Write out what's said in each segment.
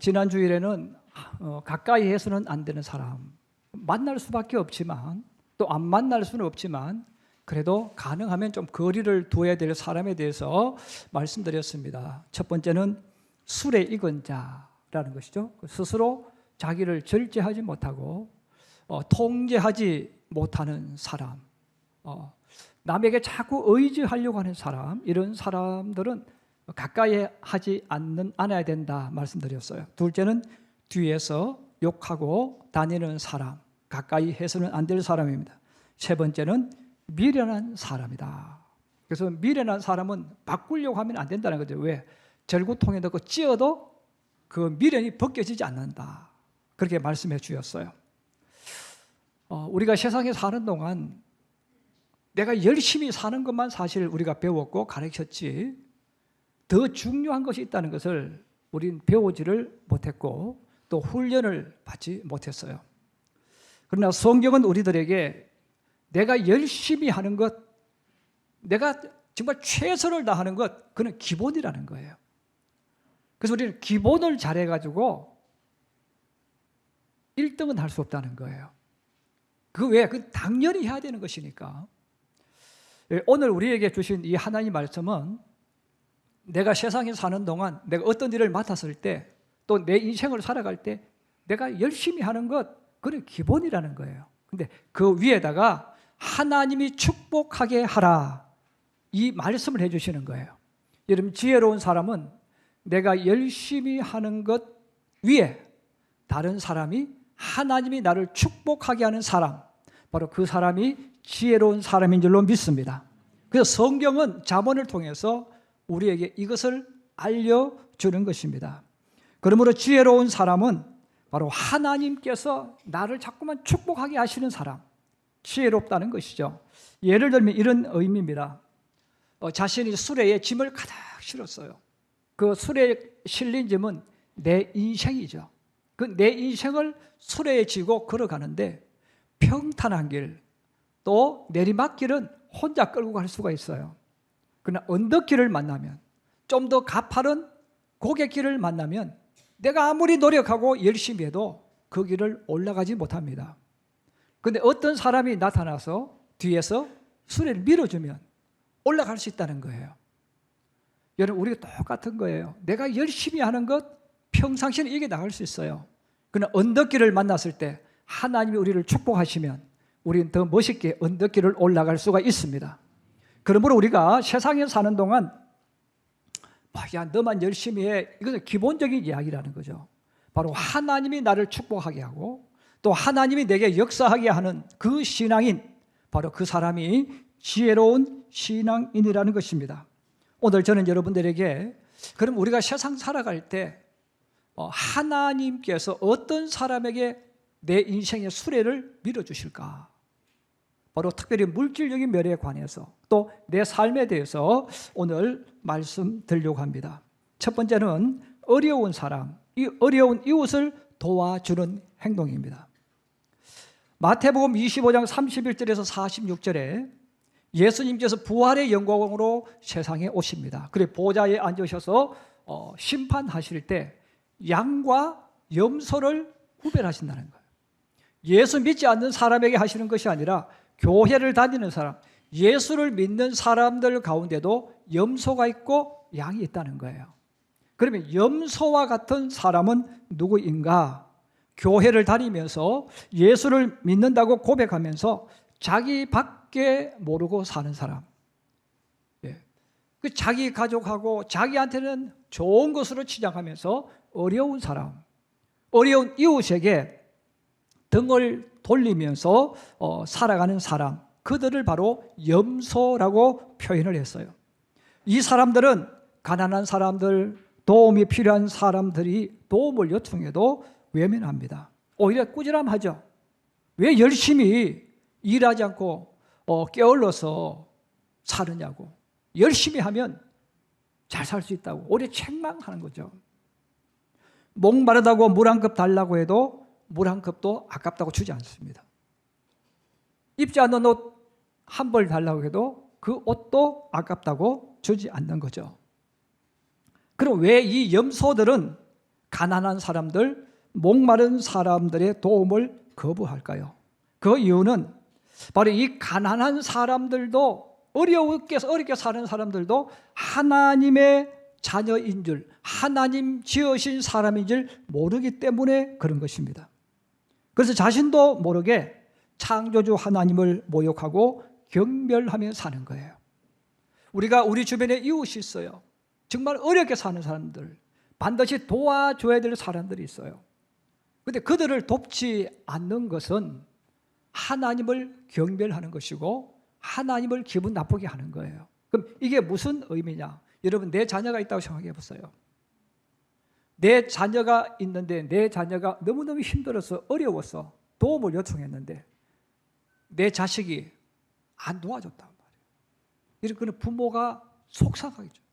지난 주일에는 가까이 해서는 안 되는 사람, 만날 수밖에 없지만 또 안 만날 수는 없지만 그래도 가능하면 좀 거리를 두어야 될 사람에 대해서 말씀드렸습니다. 첫 번째는 술에 익은 자라는 것이죠. 스스로 자기를 절제하지 못하고 통제하지 못하는 사람, 남에게 자꾸 의지하려고 하는 사람, 이런 사람들은 가까이 하지 않아야 된다 말씀드렸어요. 둘째는 뒤에서 욕하고 다니는 사람, 가까이 해서는 안 될 사람입니다. 세 번째는 미련한 사람이다. 그래서 미련한 사람은 바꾸려고 하면 안 된다는 거죠. 왜? 절구통에 넣고 찧어도 그 미련이 벗겨지지 않는다. 그렇게 말씀해 주셨어요. 우리가 세상에 사는 동안 내가 열심히 사는 것만 사실 우리가 배웠고 가르쳤지 더 중요한 것이 있다는 것을 우린 배우지를 못했고 또 훈련을 받지 못했어요. 그러나 성경은 우리들에게 내가 열심히 하는 것, 내가 정말 최선을 다하는 것, 그건 기본이라는 거예요. 그래서 우리는 기본을 잘해가지고 1등은 할 수 없다는 거예요. 그 왜? 그 당연히 해야 되는 것이니까. 오늘 우리에게 주신 이 하나님 말씀은 내가 세상에 사는 동안 내가 어떤 일을 맡았을 때 또 내 인생을 살아갈 때 내가 열심히 하는 것, 그건 기본이라는 거예요. 근데 그 위에다가 하나님이 축복하게 하라, 이 말씀을 해주시는 거예요. 여러분, 지혜로운 사람은 내가 열심히 하는 것 위에 다른 사람이, 하나님이 나를 축복하게 하는 사람, 바로 그 사람이 지혜로운 사람인 줄로 믿습니다. 그래서 성경은 잠언을 통해서 우리에게 이것을 알려주는 것입니다. 그러므로 지혜로운 사람은 바로 하나님께서 나를 자꾸만 축복하게 하시는 사람, 지혜롭다는 것이죠. 예를 들면 이런 의미입니다. 자신이 수레에 짐을 가득 실었어요. 그 수레에 실린 짐은 내 인생이죠. 그 내 인생을 수레에 지고 걸어가는데 평탄한 길, 또 내리막길은 혼자 끌고 갈 수가 있어요. 그러나 언덕길을 만나면, 좀 더 가파른 고갯길을 만나면 내가 아무리 노력하고 열심히 해도 그 길을 올라가지 못합니다. 그런데 어떤 사람이 나타나서 뒤에서 수레를 밀어주면 올라갈 수 있다는 거예요. 여러분, 우리가 똑같은 거예요. 내가 열심히 하는 것 평상시는 이게 나갈 수 있어요. 그러나 언덕길을 만났을 때 하나님이 우리를 축복하시면 우리는 더 멋있게 언덕길을 올라갈 수가 있습니다. 그러므로 우리가 세상에 사는 동안 야, 너만 열심히 해, 이것은 기본적인 이야기라는 거죠. 바로 하나님이 나를 축복하게 하고 또 하나님이 내게 역사하게 하는 그 신앙인, 바로 그 사람이 지혜로운 신앙인이라는 것입니다. 오늘 저는 여러분들에게, 그럼 우리가 세상 살아갈 때 하나님께서 어떤 사람에게 내 인생의 수레를 밀어주실까? 바로 특별히 물질적인 면에 관해서 또 내 삶에 대해서 오늘 말씀드리려고 합니다. 첫 번째는 어려운 사람, 이 어려운 이웃을 도와주는 행동입니다. 마태복음 25장 31절에서 46절에 예수님께서 부활의 영광으로 세상에 오십니다. 그리고 보좌에 앉으셔서 심판하실 때 양과 염소를 구별하신다는 거예요. 예수 믿지 않는 사람에게 하시는 것이 아니라 교회를 다니는 사람, 예수를 믿는 사람들 가운데도 염소가 있고 양이 있다는 거예요. 그러면 염소와 같은 사람은 누구인가? 교회를 다니면서 예수를 믿는다고 고백하면서 자기밖에 모르고 사는 사람, 그 자기 가족하고 자기한테는 좋은 것으로 치장하면서 어려운 사람, 어려운 이웃에게 등을 돌리면서 살아가는 사람, 그들을 바로 염소라고 표현을 했어요. 이 사람들은 가난한 사람들, 도움이 필요한 사람들이 도움을 요청해도 외면합니다. 오히려 꾸지람하죠. 왜 열심히 일하지 않고 게을러서 사느냐고. 열심히 하면 잘 살 수 있다고 오히려 책망하는 거죠. 목마르다고 물 한 컵 달라고 해도 물 한 컵도 아깝다고 주지 않습니다. 입지 않는 옷 한 벌 달라고 해도 그 옷도 아깝다고 주지 않는 거죠. 그럼 왜 이 염소들은 가난한 사람들, 목마른 사람들의 도움을 거부할까요? 그 이유는 바로 이 가난한 사람들도 어렵게 사는 사람들도 하나님의 자녀인 줄, 하나님 지으신 사람인 줄 모르기 때문에 그런 것입니다. 그래서 자신도 모르게 창조주 하나님을 모욕하고 경멸하며 사는 거예요. 우리가 우리 주변에 이웃이 있어요. 정말 어렵게 사는 사람들, 반드시 도와줘야 될 사람들이 있어요. 그런데 그들을 돕지 않는 것은 하나님을 경멸하는 것이고 하나님을 기분 나쁘게 하는 거예요. 그럼 이게 무슨 의미냐? 여러분, 내 자녀가 있다고 생각해 보세요. 내 자녀가 있는데 내 자녀가 너무너무 힘들어서 어려워서 도움을 요청했는데 내 자식이 안 도와줬단 말이에요. 이렇게 부모가 속상하겠죠.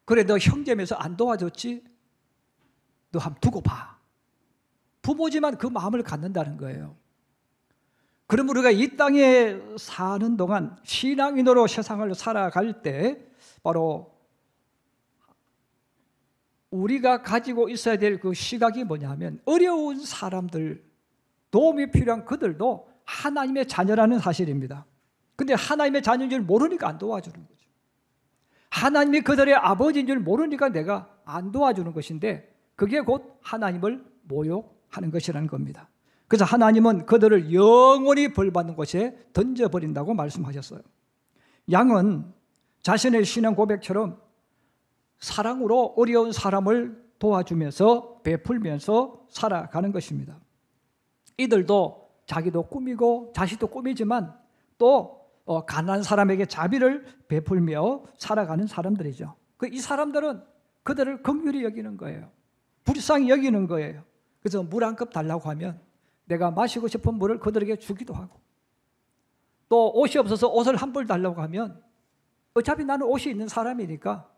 그래, 너 형제면서 안 도와줬지? 너 한번 두고 봐. 부모지만 그 마음을 갖는다는 거예요. 그럼 우리가 이 땅에 사는 동안 신앙인으로 세상을 살아갈 때 바로 우리가 가지고 있어야 될 그 시각이 뭐냐면 어려운 사람들, 도움이 필요한 그들도 하나님의 자녀라는 사실입니다. 근데 하나님의 자녀인 줄 모르니까 안 도와주는 거죠. 하나님이 그들의 아버지인 줄 모르니까 내가 안 도와주는 것인데 그게 곧 하나님을 모욕하는 것이라는 겁니다. 그래서 하나님은 그들을 영원히 벌받는 곳에 던져버린다고 말씀하셨어요. 양은 자신의 신앙 고백처럼 사랑으로 어려운 사람을 도와주면서 베풀면서 살아가는 것입니다. 이들도 자기도 꾸미고 자식도 꾸미지만 또 가난한 사람에게 자비를 베풀며 살아가는 사람들이죠. 이 사람들은 그들을 긍휼히 여기는 거예요. 불쌍히 여기는 거예요. 그래서 물 한 컵 달라고 하면 내가 마시고 싶은 물을 그들에게 주기도 하고, 또 옷이 없어서 옷을 한 벌 달라고 하면 어차피 나는 옷이 있는 사람이니까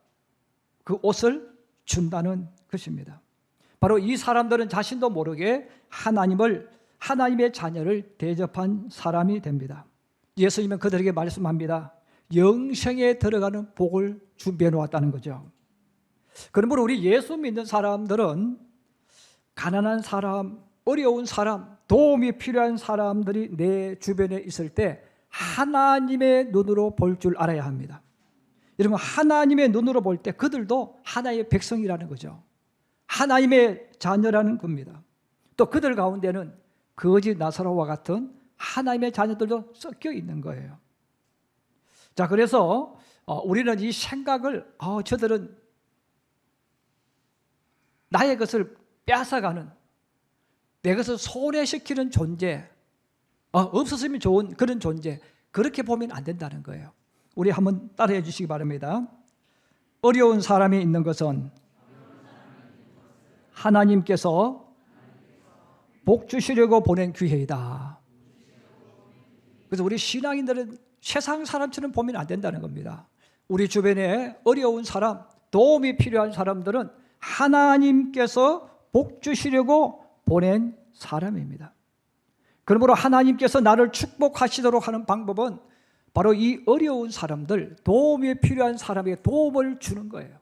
그 옷을 준다는 것입니다. 바로 이 사람들은 자신도 모르게 하나님의 자녀를 대접한 사람이 됩니다. 예수님은 그들에게 말씀합니다. 영생에 들어가는 복을 준비해 놓았다는 거죠. 그러므로 우리 예수 믿는 사람들은 가난한 사람, 어려운 사람, 도움이 필요한 사람들이 내 주변에 있을 때 하나님의 눈으로 볼 줄 알아야 합니다. 여러분, 하나님의 눈으로 볼 때 그들도 하나님의 백성이라는 거죠. 하나님의 자녀라는 겁니다. 또 그들 가운데는 거지 나사로와 같은 하나님의 자녀들도 섞여 있는 거예요. 자, 그래서 우리는 이 생각을 저들은 나의 것을 뺏어가는, 내 것을 손해시키는 존재, 없었으면 좋은 그런 존재, 그렇게 보면 안 된다는 거예요. 우리 한번 따라해 주시기 바랍니다. 어려운 사람이 있는 것은 하나님께서 복 주시려고 보낸 기회이다. 그래서 우리 신앙인들은 세상 사람처럼 보면 안 된다는 겁니다. 우리 주변에 어려운 사람, 도움이 필요한 사람들은 하나님께서 복 주시려고 보낸 사람입니다. 그러므로 하나님께서 나를 축복하시도록 하는 방법은 바로 이 어려운 사람들, 도움이 필요한 사람에게 도움을 주는 거예요.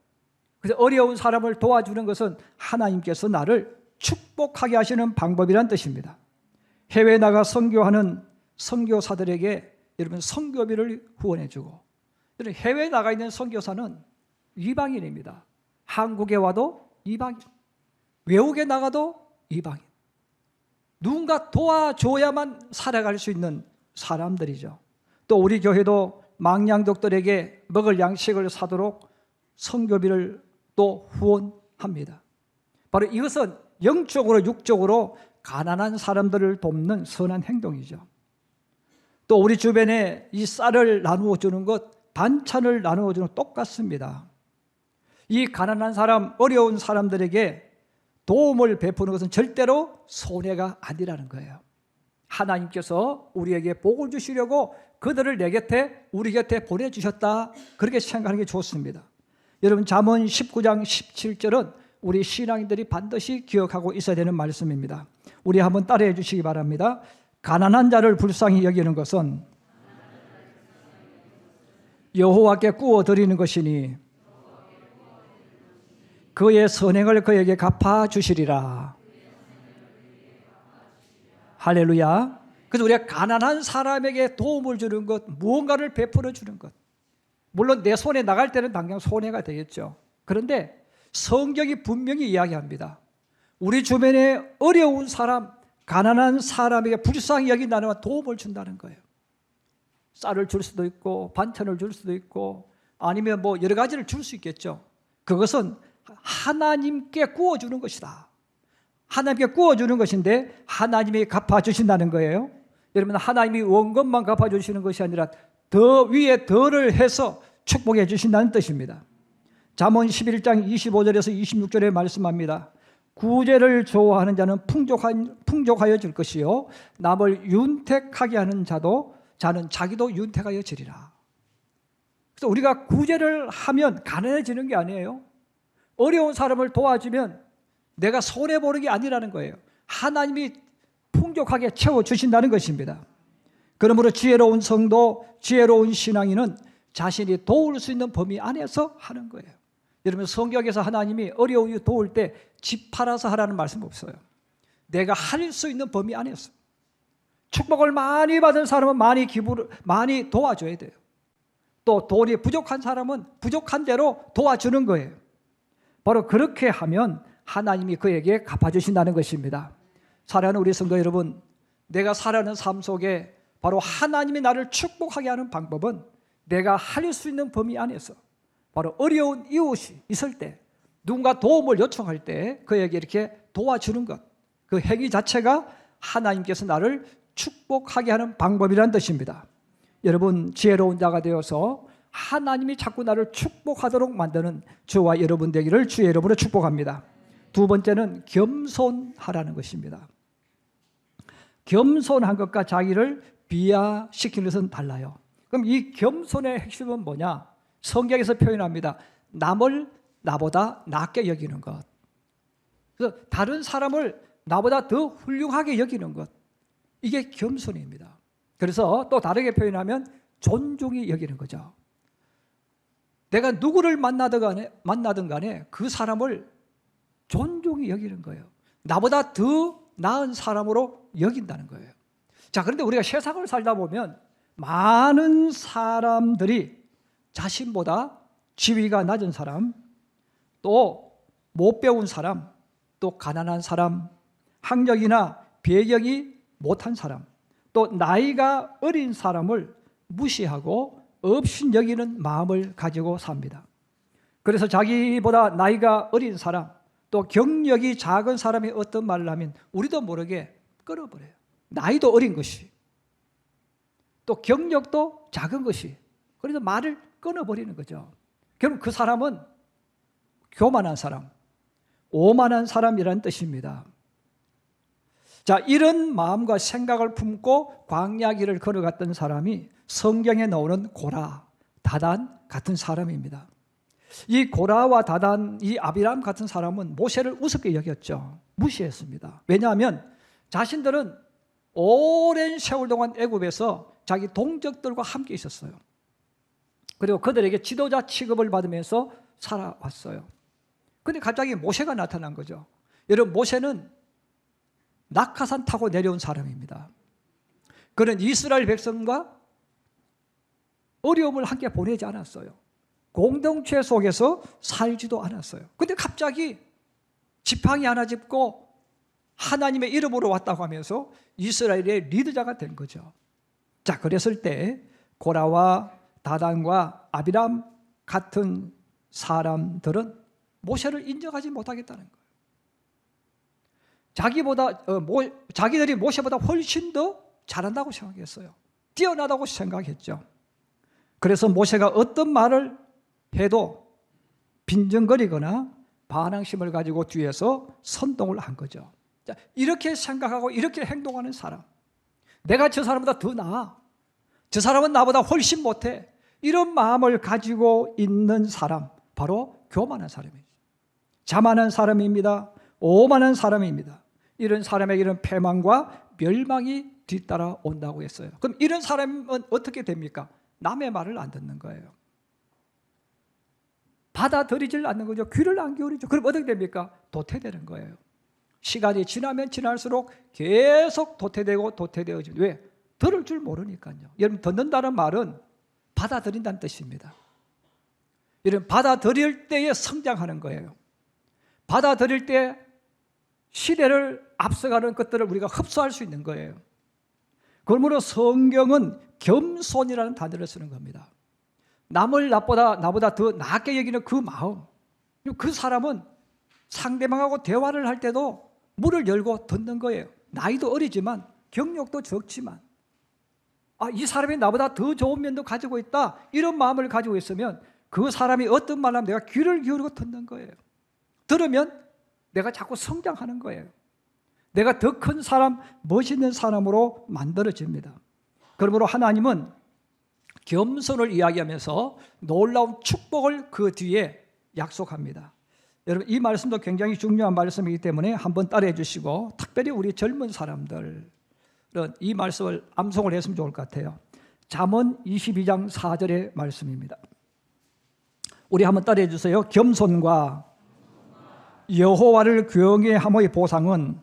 그래서 어려운 사람을 도와주는 것은 하나님께서 나를 축복하게 하시는 방법이란 뜻입니다. 해외에 나가 선교하는 선교사들에게 여러분 선교비를 후원해주고, 해외에 나가 있는 선교사는 이방인입니다. 한국에 와도 이방인, 외국에 나가도 이방인. 누군가 도와줘야만 살아갈 수 있는 사람들이죠. 또 우리 교회도 망양족들에게 먹을 양식을 사도록 선교비를 또 후원합니다. 바로 이것은 영적으로 육적으로 가난한 사람들을 돕는 선한 행동이죠. 또 우리 주변에 이 쌀을 나누어 주는 것, 반찬을 나누어 주는 것 똑같습니다. 이 가난한 사람, 어려운 사람들에게 도움을 베푸는 것은 절대로 손해가 아니라는 거예요. 하나님께서 우리에게 복을 주시려고 그들을 내 곁에, 우리 곁에 보내주셨다, 그렇게 생각하는 게 좋습니다. 여러분, 잠언 19장 17절은 우리 신앙인들이 반드시 기억하고 있어야 되는 말씀입니다. 우리 한번 따라해 주시기 바랍니다. 가난한 자를 불쌍히 여기는 것은 여호와께 구워 드리는 것이니 그의 선행을 그에게 갚아주시리라. 할렐루야. 그래서 우리가 가난한 사람에게 도움을 주는 것, 무언가를 베풀어 주는 것, 물론 내 손에 나갈 때는 당장 손해가 되겠죠. 그런데 성경이 분명히 이야기합니다. 우리 주변에 어려운 사람, 가난한 사람에게 불쌍히 여긴다는 도움을 준다는 거예요. 쌀을 줄 수도 있고 반찬을 줄 수도 있고 아니면 뭐 여러 가지를 줄 수 있겠죠. 그것은 하나님께 구워주는 것이다. 하나님께 구워주는 것인데 하나님이 갚아주신다는 거예요. 여러분, 하나님이 원금만 갚아주시는 것이 아니라 더 위에 더를 해서 축복해 주신다는 뜻입니다. 잠언 11장 25절에서 26절에 말씀합니다. 구제를 좋아하는 자는 풍족하여 질 것이요 남을 윤택하게 하는 자는 자기도 윤택하여 지리라. 그래서 우리가 구제를 하면 가난해지는 게 아니에요. 어려운 사람을 도와주면 내가 손해보는 게 아니라는 거예요. 하나님이 풍족하게 채워주신다는 것입니다. 그러므로 지혜로운 성도, 지혜로운 신앙인은 자신이 도울 수 있는 범위 안에서 하는 거예요. 여러분, 성경에서 하나님이 어려운 이 도울 때 집 팔아서 하라는 말씀 없어요. 내가 할 수 있는 범위 안에서. 축복을 많이 받은 사람은 많이 도와줘야 돼요. 또 돈이 부족한 사람은 부족한 대로 도와주는 거예요. 바로 그렇게 하면 하나님이 그에게 갚아주신다는 것입니다. 사랑하는 우리 성도 여러분, 내가 살아가는 삶 속에 바로 하나님이 나를 축복하게 하는 방법은 내가 할 수 있는 범위 안에서 바로 어려운 이웃이 있을 때 누군가 도움을 요청할 때 그에게 이렇게 도와주는 것, 그 행위 자체가 하나님께서 나를 축복하게 하는 방법이라는 뜻입니다. 여러분, 지혜로운 자가 되어서 하나님이 자꾸 나를 축복하도록 만드는 저와 여러분 되기를 주의 이름으로 축복합니다. 두 번째는 겸손하라는 것입니다. 겸손한 것과 자기를 비하시키는 것은 달라요. 그럼 이 겸손의 핵심은 뭐냐? 성경에서 표현합니다. 남을 나보다 낫게 여기는 것. 그래서 다른 사람을 나보다 더 훌륭하게 여기는 것. 이게 겸손입니다. 그래서 또 다르게 표현하면 존중히 여기는 거죠. 내가 누구를 만나든 간에 그 사람을 존중히 여기는 거예요. 나보다 더 나은 사람으로 여긴다는 거예요. 자, 그런데 우리가 세상을 살다 보면 많은 사람들이 자신보다 지위가 낮은 사람, 또 못 배운 사람, 또 가난한 사람, 학력이나 배경이 못한 사람, 또 나이가 어린 사람을 무시하고 없인 여기는 마음을 가지고 삽니다. 그래서 자기보다 나이가 어린 사람, 또 경력이 작은 사람이 어떤 말을 하면 우리도 모르게 끊어버려요. 나이도 어린 것이, 또 경력도 작은 것이, 그래서 말을 끊어버리는 거죠. 결국 그 사람은 교만한 사람, 오만한 사람이라는 뜻입니다. 자, 이런 마음과 생각을 품고 광야길을 걸어갔던 사람이 성경에 나오는 고라, 다단 같은 사람입니다. 이 고라와 다단, 이 아비람 같은 사람은 모세를 우습게 여겼죠. 무시했습니다. 왜냐하면 자신들은 오랜 세월 동안 애굽에서 자기 동족들과 함께 있었어요. 그리고 그들에게 지도자 취급을 받으면서 살아왔어요. 그런데 갑자기 모세가 나타난 거죠. 여러분, 모세는 낙하산 타고 내려온 사람입니다. 그는 이스라엘 백성과 어려움을 함께 보내지 않았어요. 공동체 속에서 살지도 않았어요. 그런데 갑자기 지팡이 하나 짚고 하나님의 이름으로 왔다고 하면서 이스라엘의 리더자가 된 거죠. 자, 그랬을 때 고라와 다단과 아비람 같은 사람들은 모세를 인정하지 못하겠다는 거예요. 자기들이 모세보다 훨씬 더 잘한다고 생각했어요. 뛰어나다고 생각했죠. 그래서 모세가 어떤 말을 해도 빈정거리거나 반항심을 가지고 뒤에서 선동을 한 거죠. 자, 이렇게 생각하고 이렇게 행동하는 사람, 내가 저 사람보다 더 나아, 저 사람은 나보다 훨씬 못해, 이런 마음을 가지고 있는 사람, 바로 교만한 사람이죠. 자만한 사람입니다. 오만한 사람입니다. 이런 사람에게는 패망과 멸망이 뒤따라 온다고 했어요. 그럼 이런 사람은 어떻게 됩니까? 남의 말을 안 듣는 거예요. 받아들이질 않는 거죠. 귀를 안 기울이죠. 그럼 어떻게 됩니까? 도태되는 거예요. 시간이 지나면 지날수록 계속 도태되어지죠. 왜? 들을 줄 모르니까요. 여러분, 듣는다는 말은 받아들인다는 뜻입니다. 여러분, 받아들일 때에 성장하는 거예요. 받아들일 때 시대를 앞서가는 것들을 우리가 흡수할 수 있는 거예요. 그러므로 성경은 겸손이라는 단어를 쓰는 겁니다. 남을 나보다 더 낮게 여기는 그 마음. 그 사람은 상대방하고 대화를 할 때도 문을 열고 듣는 거예요. 나이도 어리지만 경력도 적지만 이 사람이 나보다 더 좋은 면도 가지고 있다, 이런 마음을 가지고 있으면 그 사람이 어떤 말 하면 내가 귀를 기울이고 듣는 거예요. 들으면 내가 자꾸 성장하는 거예요. 내가 더 큰 사람, 멋있는 사람으로 만들어집니다. 그러므로 하나님은 겸손을 이야기하면서 놀라운 축복을 그 뒤에 약속합니다. 여러분, 이 말씀도 굉장히 중요한 말씀이기 때문에 한번 따라해 주시고, 특별히 우리 젊은 사람들은 이 말씀을 암송을 했으면 좋을 것 같아요. 잠언 22장 4절의 말씀입니다. 우리 한번 따라해 주세요. 겸손과 여호와를 경외함의 보상은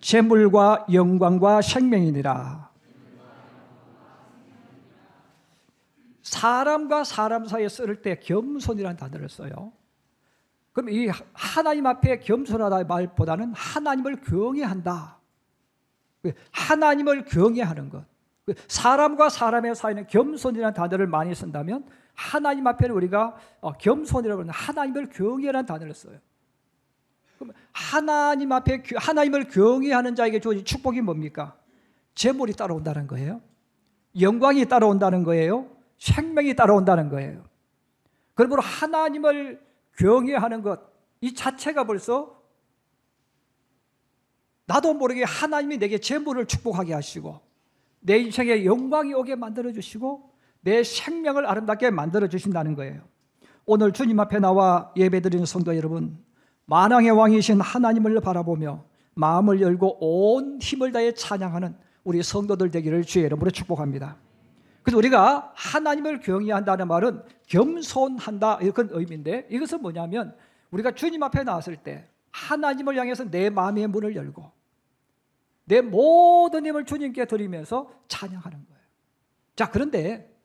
재물과 영광과 생명이니라. 사람과 사람 사이에 쓸 때 겸손이라는 단어를 써요. 그럼 이 하나님 앞에 겸손하다 말보다는 하나님을 경외한다. 하나님을 경외하는 것. 사람과 사람의 사이는 겸손이라는 단어를 많이 쓴다면 하나님 앞에는 우리가 겸손이라고 하는 하나님을 경외하는 단어를 써요. 그럼 하나님 앞에 하나님을 경외하는 자에게 주어진 축복이 뭡니까? 재물이 따라온다는 거예요. 영광이 따라온다는 거예요. 생명이 따라온다는 거예요. 그러므로 하나님을 경외하는 것, 이 자체가 벌써 나도 모르게 하나님이 내게 재물을 축복하게 하시고 내 인생에 영광이 오게 만들어주시고 내 생명을 아름답게 만들어주신다는 거예요. 오늘 주님 앞에 나와 예배드리는 성도 여러분, 만왕의 왕이신 하나님을 바라보며 마음을 열고 온 힘을 다해 찬양하는 우리 성도들 되기를 주의 이름으로 축복합니다. 그래서 우리가 하나님을 경외한다는 말은 겸손한다, 이런 의미인데, 이것은 뭐냐면 우리가 주님 앞에 나왔을 때 하나님을 향해서 내 마음의 문을 열고 내 모든 힘을 주님께 드리면서 찬양하는 거예요. 자, 그런데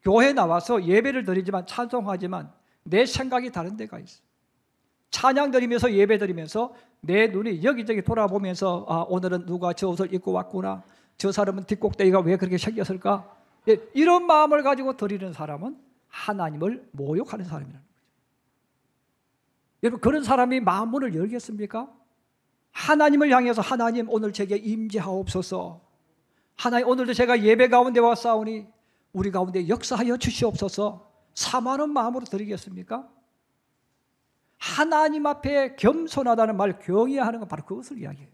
교회에 나와서 예배를 드리지만, 찬송하지만 내 생각이 다른 데가 있어요. 찬양 드리면서 예배 드리면서 내 눈이 여기저기 돌아보면서 오늘은 누가 저 옷을 입고 왔구나, 저 사람은 뒷꼭대기가 왜 그렇게 생겼을까, 이런 마음을 가지고 드리는 사람은 하나님을 모욕하는 사람이라는 거죠. 여러분, 그런 사람이 마음 문을 열겠습니까? 하나님을 향해서 하나님 오늘 제게 임재하옵소서, 하나님 오늘도 제가 예배 가운데 왔사오니 우리 가운데 역사하여 주시옵소서, 사모하는 마음으로 드리겠습니까? 하나님 앞에 겸손하다는 말, 경외하는 건 바로 그것을 이야기해요.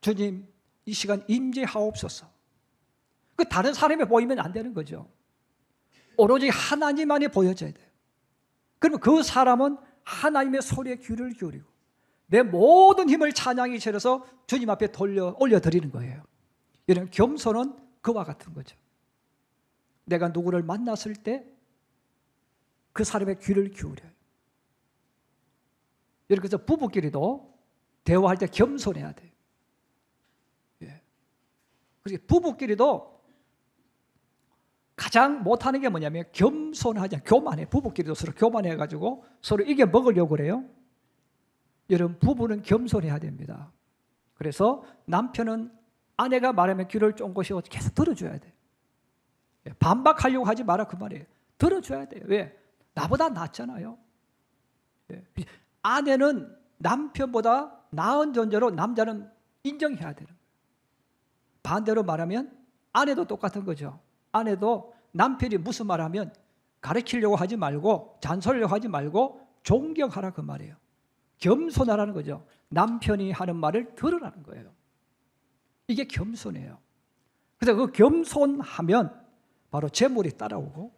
주님, 이 시간 임재하옵소서. 그 다른 사람이 보이면 안 되는 거죠. 오로지 하나님만이 보여져야 돼요. 그러면 그 사람은 하나님의 소리에 귀를 기울이고 내 모든 힘을 찬양이 실어서 주님 앞에 올려드리는 거예요. 이런 겸손은 그와 같은 거죠. 내가 누구를 만났을 때 그 사람의 귀를 기울여요. 이렇게 해서 부부끼리도 대화할 때 겸손해야 돼요. 그래서 부부끼리도 가장 못하는 게 뭐냐면 겸손하지 않고 교만해. 부부끼리도 서로 교만해가지고 서로 이겨 먹으려고 그래요. 여러분, 부부는 겸손해야 됩니다. 그래서 남편은 아내가 말하면 귀를 쫑긋이고 계속 들어줘야 돼. 반박하려고 하지 마라, 그 말이에요. 들어줘야 돼요. 왜? 나보다 낫잖아요. 아내는 남편보다 나은 존재로 남자는 인정해야 되는 거예요. 반대로 말하면 아내도 똑같은 거죠. 아내도 남편이 무슨 말하면 가르치려고 하지 말고 잔소리려고 하지 말고 존경하라, 그 말이에요. 겸손하라는 거죠. 남편이 하는 말을 들으라는 거예요. 이게 겸손해요. 그래서 그 겸손하면 바로 재물이 따라오고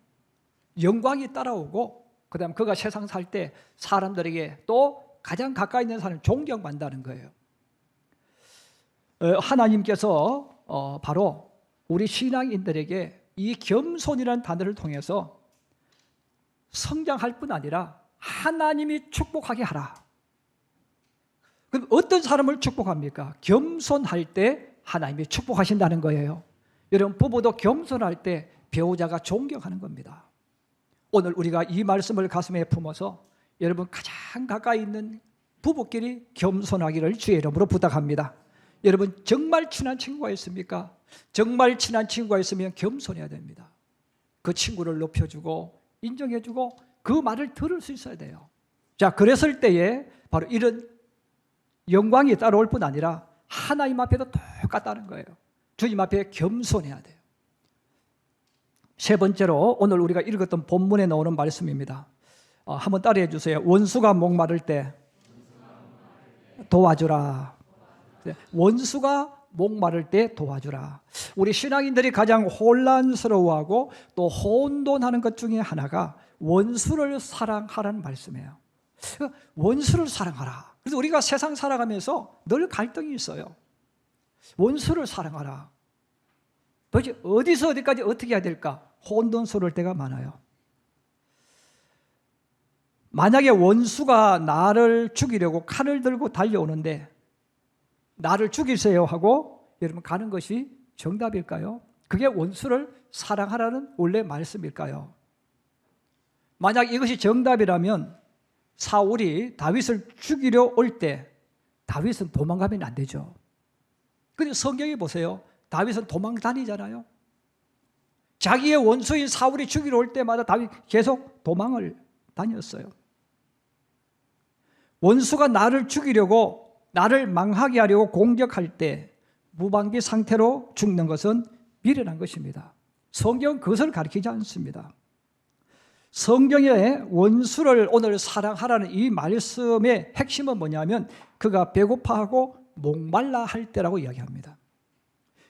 영광이 따라오고, 그 다음에 그가 세상 살 때 사람들에게 또 가장 가까이 있는 사람을 존경받는다는 거예요. 하나님께서 바로 우리 신앙인들에게 이 겸손이라는 단어를 통해서 성장할 뿐 아니라 하나님이 축복하게 하라. 그럼 어떤 사람을 축복합니까? 겸손할 때 하나님이 축복하신다는 거예요. 여러분, 부부도 겸손할 때 배우자가 존경하는 겁니다. 오늘 우리가 이 말씀을 가슴에 품어서 여러분 가장 가까이 있는 부부끼리 겸손하기를 주의 이름으로 부탁합니다. 여러분, 정말 친한 친구가 있습니까? 정말 친한 친구가 있으면 겸손해야 됩니다. 그 친구를 높여주고 인정해주고 그 말을 들을 수 있어야 돼요. 자, 그랬을 때에 바로 이런 영광이 따라올 뿐 아니라 하나님 앞에도 똑같다는 거예요. 주님 앞에 겸손해야 돼요. 세 번째로 오늘 우리가 읽었던 본문에 나오는 말씀입니다. 한번 따라해 주세요. 원수가 목마를 때 도와주라. 원수가 목마를 때 도와주라. 우리 신앙인들이 가장 혼란스러워하고 또 혼돈하는 것 중에 하나가 원수를 사랑하라는 말씀이에요. 원수를 사랑하라. 그래서 우리가 세상 살아가면서 늘 갈등이 있어요. 원수를 사랑하라. 도대체 어디서 어디까지 어떻게 해야 될까? 혼돈스러울 때가 많아요. 만약에 원수가 나를 죽이려고 칼을 들고 달려오는데 나를 죽이세요 하고 여러분 가는 것이 정답일까요? 그게 원수를 사랑하라는 원래 말씀일까요? 만약 이것이 정답이라면 사울이 다윗을 죽이려 올 때 다윗은 도망가면 안 되죠. 근데 성경에 보세요. 다윗은 도망 다니잖아요. 자기의 원수인 사울이 죽이러 올 때마다 다윗 계속 도망을 다녔어요. 원수가 나를 죽이려고 나를 망하게 하려고 공격할 때 무방비 상태로 죽는 것은 미련한 것입니다. 성경은 그것을 가르치지 않습니다. 성경의 원수를 오늘 사랑하라는 이 말씀의 핵심은 뭐냐면 그가 배고파하고 목말라 할 때라고 이야기합니다.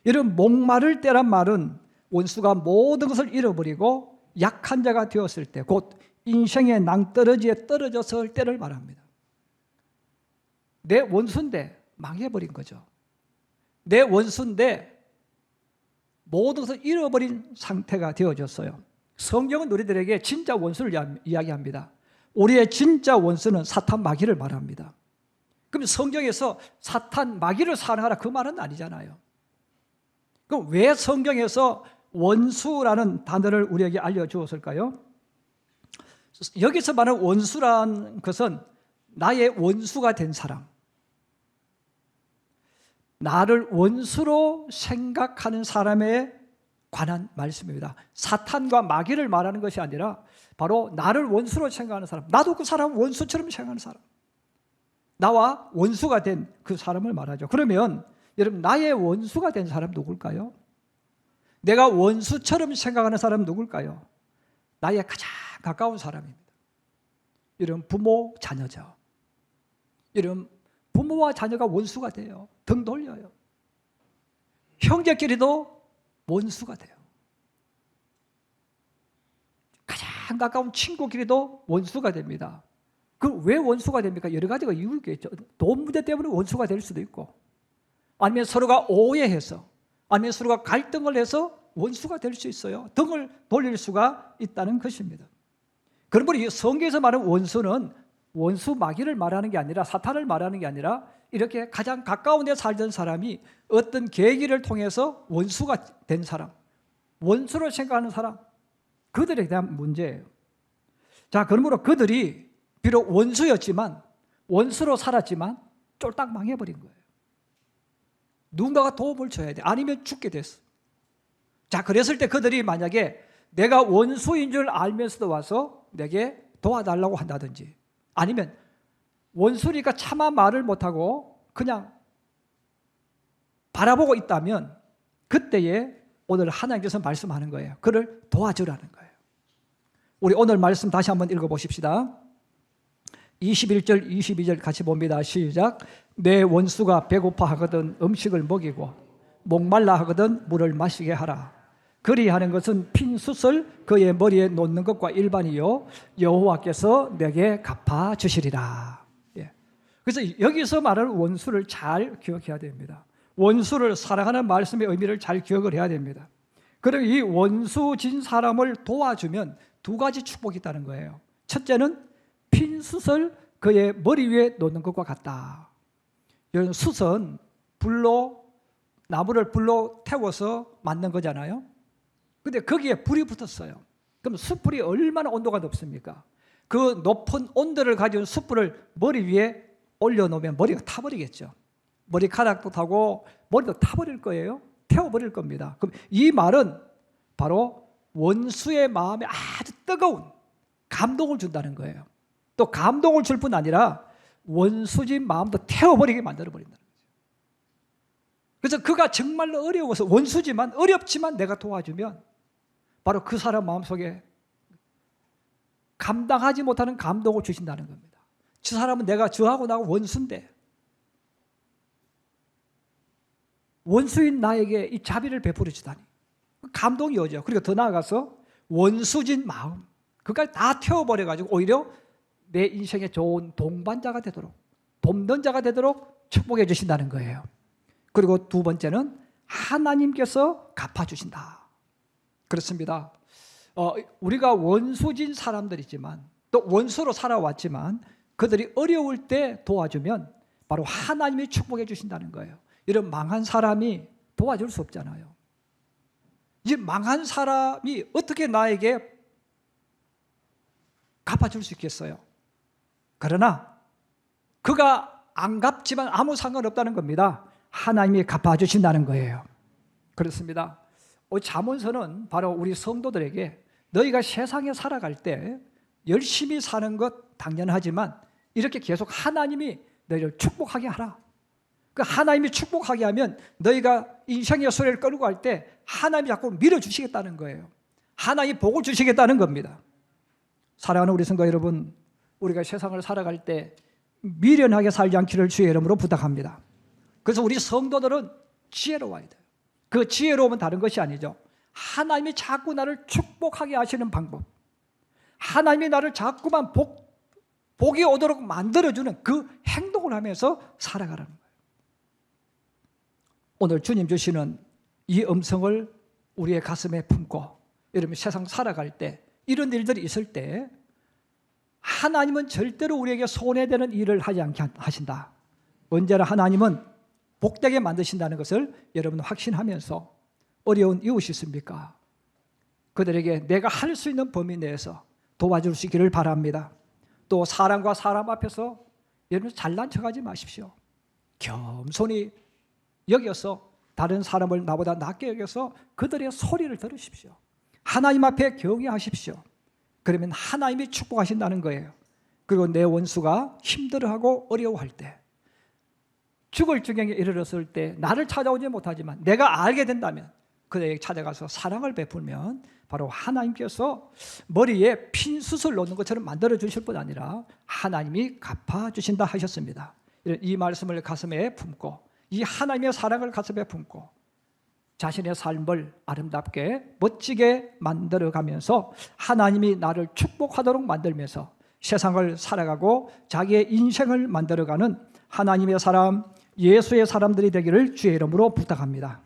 이런 목마를 때란 말은 원수가 모든 것을 잃어버리고 약한 자가 되었을 때, 곧 인생의 낭떠러지에 떨어졌을 때를 말합니다. 내 원수인데 망해버린 거죠. 내 원수인데 모든 것을 잃어버린 상태가 되어졌어요. 성경은 우리들에게 진짜 원수를 이야기합니다. 우리의 진짜 원수는 사탄 마귀를 말합니다. 그럼 성경에서 사탄 마귀를 사랑하라 그 말은 아니잖아요. 그럼 왜 성경에서 원수라는 단어를 우리에게 알려주었을까요? 여기서 말하는 원수란 것은 나의 원수가 된 사람, 나를 원수로 생각하는 사람에 관한 말씀입니다. 사탄과 마귀를 말하는 것이 아니라 바로 나를 원수로 생각하는 사람, 나도 그 사람 원수처럼 생각하는 사람, 나와 원수가 된 그 사람을 말하죠. 그러면 여러분, 나의 원수가 된 사람 누굴까요? 내가 원수처럼 생각하는 사람 누굴까요? 나의 가장 가까운 사람입니다. 이런 부모, 자녀죠. 이런 부모와 자녀가 원수가 돼요. 등 돌려요. 형제끼리도 원수가 돼요. 가장 가까운 친구끼리도 원수가 됩니다. 그 왜 원수가 됩니까? 여러 가지가 이유가 있죠. 돈 문제 때문에 원수가 될 수도 있고, 아니면 서로가 오해해서, 아니면 서로가 갈등을 해서 원수가 될 수 있어요. 등을 돌릴 수가 있다는 것입니다. 그러므로 이 성경에서 말하는 원수는 원수 마귀를 말하는 게 아니라, 사탄을 말하는 게 아니라, 이렇게 가장 가까운 데 살던 사람이 어떤 계기를 통해서 원수가 된 사람, 원수로 생각하는 사람, 그들에 대한 문제예요. 자, 그러므로 그들이 비록 원수였지만, 원수로 살았지만 쫄딱 망해버린 거예요. 누군가가 도움을 줘야 돼. 아니면 죽게 됐어. 자, 그랬을 때 그들이 만약에 내가 원수인 줄 알면서도 와서 내게 도와달라고 한다든지, 아니면 원수니까 차마 말을 못하고 그냥 바라보고 있다면, 그때에 오늘 하나님께서 말씀하는 거예요. 그를 도와주라는 거예요. 우리 오늘 말씀 다시 한번 읽어보십시다. 21절, 22절 같이 봅니다. 시작. 내 원수가 배고파 하거든 음식을 먹이고 목말라 하거든 물을 마시게 하라. 그리하는 것은 핀 숯을 그의 머리에 놓는 것과 일반이요 여호와께서 내게 갚아주시리라. 예. 그래서 여기서 말하는 원수를 잘 기억해야 됩니다. 원수를 사랑하는 말씀의 의미를 잘 기억을 해야 됩니다. 그리고 이 원수진 사람을 도와주면 두 가지 축복이 있다는 거예요. 첫째는 핀 숯을 그의 머리 위에 놓는 것과 같다. 이런 숯은 나무를 불로 태워서 만든 거잖아요. 근데 거기에 불이 붙었어요. 그럼 숯불이 얼마나 온도가 높습니까? 그 높은 온도를 가진 숯불을 머리 위에 올려놓으면 머리가 타버리겠죠. 머리카락도 타고 머리도 타버릴 거예요. 태워버릴 겁니다. 그럼 이 말은 바로 원수의 마음에 아주 뜨거운 감동을 준다는 거예요. 또 감동을 줄 뿐 아니라 원수진 마음도 태워버리게 만들어버린다는 거죠. 그래서 그가 정말로 어려워서 원수지만 어렵지만 내가 도와주면 바로 그 사람 마음속에 감당하지 못하는 감동을 주신다는 겁니다. 저 사람은 내가 저하고 나하고 원수인데 원수인 나에게 이 자비를 베풀어 주다니 감동이 오죠. 그리고 더 나아가서 원수진 마음 그까지 다 태워버려가지고 오히려 내 인생에 좋은 동반자가 되도록 돕는 자가 되도록 축복해 주신다는 거예요. 그리고 두 번째는 하나님께서 갚아주신다. 그렇습니다. 우리가 원수진 사람들이지만 또 원수로 살아왔지만 그들이 어려울 때 도와주면 바로 하나님이 축복해 주신다는 거예요. 이런 망한 사람이 도와줄 수 없잖아요. 이 망한 사람이 어떻게 나에게 갚아줄 수 있겠어요? 그러나 그가 안 갚지만 아무 상관없다는 겁니다. 하나님이 갚아주신다는 거예요. 그렇습니다. 잠언서는 바로 우리 성도들에게 너희가 세상에 살아갈 때 열심히 사는 것 당연하지만 이렇게 계속 하나님이 너희를 축복하게 하라. 그 하나님이 축복하게 하면 너희가 인생의 소리를 끌고 갈 때 하나님이 자꾸 밀어주시겠다는 거예요. 하나님이 복을 주시겠다는 겁니다. 사랑하는 우리 성도 여러분, 우리가 세상을 살아갈 때 미련하게 살지 않기를 주의 이름으로 부탁합니다. 그래서 우리 성도들은 지혜로워야 돼요. 그 지혜로움은 다른 것이 아니죠. 하나님이 자꾸 나를 축복하게 하시는 방법, 하나님이 나를 자꾸만 복이 오도록 만들어주는 그 행동을 하면서 살아가라는 거예요. 오늘 주님 주시는 이 음성을 우리의 가슴에 품고 여러분 세상 살아갈 때 이런 일들이 있을 때 하나님은 절대로 우리에게 손해되는 일을 하지 않게 하신다. 언제나 하나님은 복되게 만드신다는 것을 여러분 확신하면서 어려운 이웃이 있습니까? 그들에게 내가 할 수 있는 범위 내에서 도와줄 수 있기를 바랍니다. 또 사람과 사람 앞에서 여러분 잘난 척하지 마십시오. 겸손히 여겨서 다른 사람을 나보다 낮게 여겨서 그들의 소리를 들으십시오. 하나님 앞에 경외하십시오. 그러면 하나님이 축복하신다는 거예요. 그리고 내 원수가 힘들어하고 어려워할 때, 죽을 지경에 이르렀을 때 나를 찾아오지 못하지만 내가 알게 된다면 그들에게 찾아가서 사랑을 베풀면 바로 하나님께서 머리에 핀 숯을 놓는 것처럼 만들어 주실 뿐 아니라 하나님이 갚아주신다 하셨습니다. 이 말씀을 가슴에 품고 이 하나님의 사랑을 가슴에 품고 자신의 삶을 아름답게 멋지게 만들어가면서 하나님이 나를 축복하도록 만들면서 세상을 살아가고 자기의 인생을 만들어가는 하나님의 사람, 예수의 사람들이 되기를 주의 이름으로 부탁합니다.